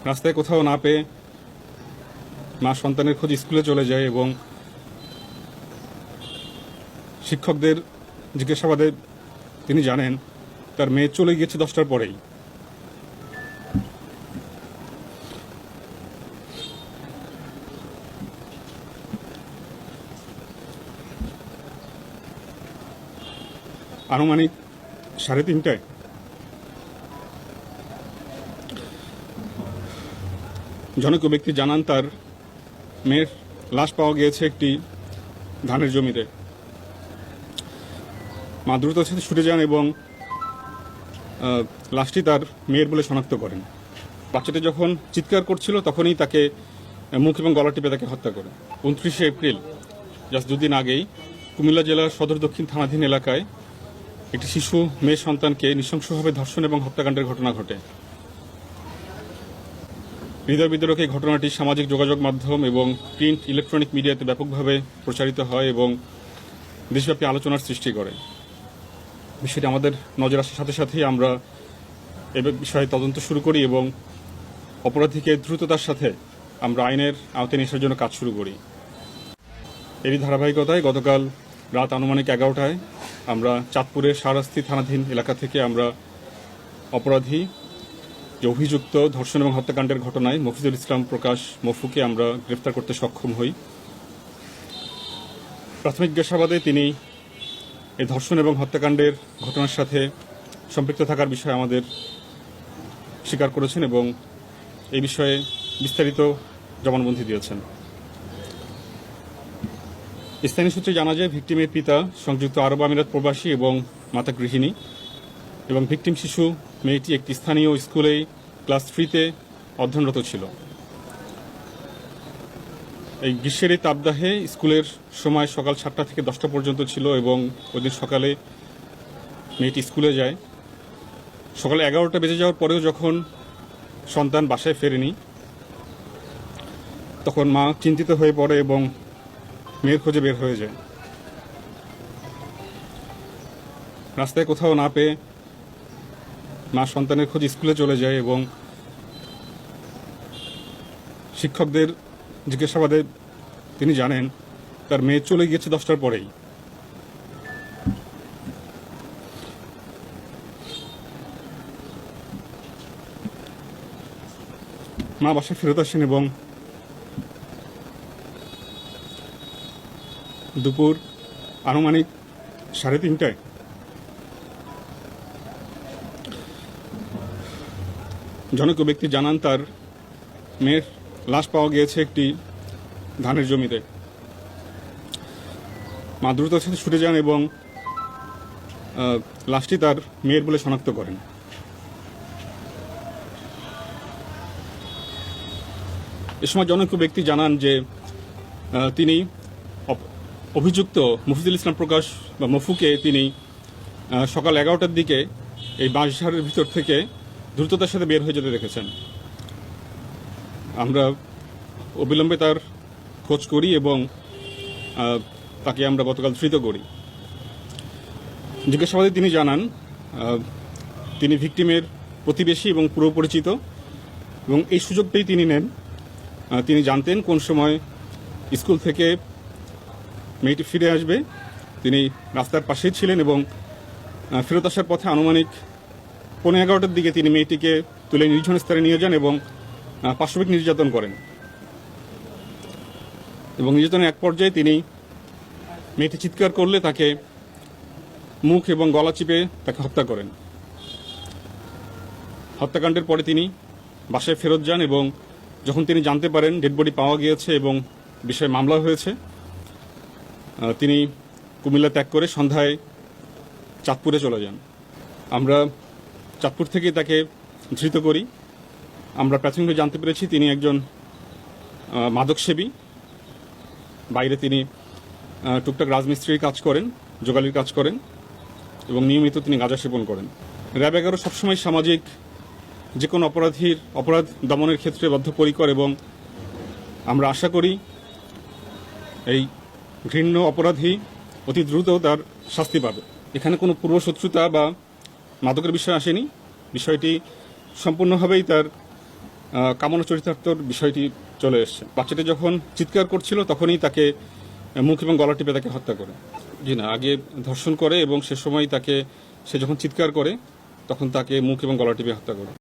রাস্তায় কোথাও না পেয়ে মা সন্তানের খোঁজ স্কুলে চলে যায় এবং শিক্ষকদের জিজ্ঞাসাবাদে তিনি জানেন তার মেয়ে চলে গিয়েছে 10টার পরেই। আনুমানিক 3:30টায় জনৈক ব্যক্তি জানান তার মেয়ের লাশ পাওয়া গিয়েছে একটি ধানের জমিতে। মা দ্রুততার সাথে ছুটে যান এবং লাশটি তার মেয়ের বলে শনাক্ত করেন। বাচ্চাটি যখন চিৎকার করছিল তখনই তাকে মুখ এবং গলা টিপে তাকে হত্যা করে। 29শে এপ্রিল জাস্ট দুদিন আগেই কুমিল্লা জেলার সদর দক্ষিণ থানাধীন এলাকায় একটি শিশু মেয়ে সন্তানকে নৃশংসভাবে ধর্ষণ এবং হত্যাকাণ্ডের ঘটনা ঘটে। হৃদয় বিদারক এই ঘটনাটি সামাজিক যোগাযোগ মাধ্যম এবং প্রিন্ট ইলেকট্রনিক মিডিয়াতে ব্যাপকভাবে প্রচারিত হয় এবং দেশব্যাপী আলোচনার সৃষ্টি করে। বিষয়টি আমাদের নজর আসার সাথে সাথেই আমরা এ বিষয়ে তদন্ত শুরু করি এবং অপরাধীকে দ্রুততার সাথে আমরা আইনের আওতায় নিয়ে আসার জন্য কাজ শুরু করি। এরই ধারাবাহিকতায় গতকাল রাত আনুমানিক 11টায় আমরা চাঁদপুরের শাহরাস্তি থানাধীন এলাকা থেকে আমরা অপরাধী যে অভিযুক্ত ধর্ষণ এবং হত্যাকাণ্ডের ঘটনায় মফিজুল ইসলাম প্রকাশ মফুকে আমরা গ্রেফতার করতে সক্ষম হই। প্রাথমিক জিজ্ঞাসাবাদে তিনি এই ধর্ষণ এবং হত্যাকাণ্ডের ঘটনার সাথে সম্পৃক্ত থাকার বিষয়ে আমাদের স্বীকার করেছেন এবং এই বিষয়ে বিস্তারিত জবানবন্দি দিয়েছেন। স্থানীয় সূত্রে জানা যায় ভিকটিমের পিতা সংযুক্ত আরব আমিরাত প্রবাসী এবং মাতা গৃহিণী এবং ভিকটিম শিশু মেয়েটি একটি স্থানীয় স্কুলে ক্লাস 3-তে অধ্যয়নরত ছিল। এই গ্রীষ্মের এই তাপদাহে স্কুলের সময় সকাল 7টা থেকে 10টা পর্যন্ত ছিল এবং ওইদিন সকালে মেয়েটি স্কুলে যায়। সকালে 11টা বেজে যাওয়ার পরেও যখন সন্তান বাসায় ফেরেনি তখন মা চিন্তিত হয়ে পড়ে এবং মেয়ের খোঁজে বের হয়ে যায়। রাস্তায় কোথাও না পেয়ে মা সন্তানের খোঁজ স্কুলে চলে যায় এবং শিক্ষকদের জিজ্ঞাসাবাদে তিনি জানেন তার মেয়ে চলে গিয়েছে 10টার পরেই। মা বাসায় ফেরত আসেন এবং দুপুর আনুমানিক 3:30টায় জনৈক ব্যক্তি জানান তার মেয়ের লাশ পাওয়া গিয়েছে একটি ধানের জমিতে। মা দ্রুততার সাথে ছুটে যান এবং লাশটি তার মেয়ের বলে শনাক্ত করেন। এ সময় জনৈক ব্যক্তি জানান যে তিনি অভিযুক্ত মফিজুল ইসলাম প্রকাশ বা মফুকে তিনি সকাল 11টার দিকে এই বাঁশঝাড়ের ভিতর থেকে দ্রুততার সাথে বের হয়ে যেতে দেখেছেন। আমরা অবিলম্বে তার খোঁজ করি এবং তাকে আমরা গতকাল ধৃত করি। জিজ্ঞাসাবাদে তিনি জানান তিনি ভিকটিমের প্রতিবেশী এবং পুরো পরিচিত এবং এই সুযোগ পেয়ে তিনি নেন। তিনি জানতেন কোন সময় স্কুল থেকে মেয়েটি ফিরে আসবে। তিনি রাস্তার পাশেই ছিলেন এবং ফেরত আসার পথে আনুমানিক 11:15টার দিকে তিনি মেয়েটিকে তুলে নির্জন স্থানে নিয়ে যান এবং পাশবিক নির্যাতন করেন এবং নির্যাতনের এক পর্যায়ে তিনি মেয়েটি চিৎকার করলে তাকে মুখ এবং গলা চিপে তাকে হত্যা করেন। হত্যাকাণ্ডের পরে তিনি বাসায় ফেরত যান এবং যখন তিনি জানতে পারেন ডেড বডি পাওয়া গিয়েছে এবং বিষয়ে মামলা হয়েছে তিনি কুমিল্লা ত্যাগ করে সন্ধ্যায় চাঁদপুরে চলে যান। আমরা চাঁদপুর থেকে তাকে ধৃত করি। আমরা প্রাথমিকভাবে জানতে পেরেছি তিনি একজন মাদকসেবী। বাইরে তিনি টুকটাক রাজমিস্ত্রির কাজ করেন, যোগালির কাজ করেন এবং নিয়মিত তিনি গাঁজা সেবন করেন। র্যাব 11 সবসময় সামাজিক যে কোনো অপরাধ দমনের ক্ষেত্রে বদ্ধপরিকর এবং আমরা আশা করি এই ঘৃণ্য অপরাধী অতি দ্রুত তার শাস্তি পাবে। এখানে কোনো পূর্বশত্রুতা বা মাদকের বিষয় আসেনি। বিষয়টি সম্পূর্ণভাবেই তার কামনা চরিতার্থর বিষয়টি চলে এসছে। বাচ্চাটি যখন চিৎকার করছিল তখনই তাকে মুখ এবং গলা টিপে তাকে হত্যা করে। জি না, আগে ধর্ষণ করে এবং সে সময় সে যখন চিৎকার করে তখন তাকে মুখ এবং গলা টিপে হত্যা করে।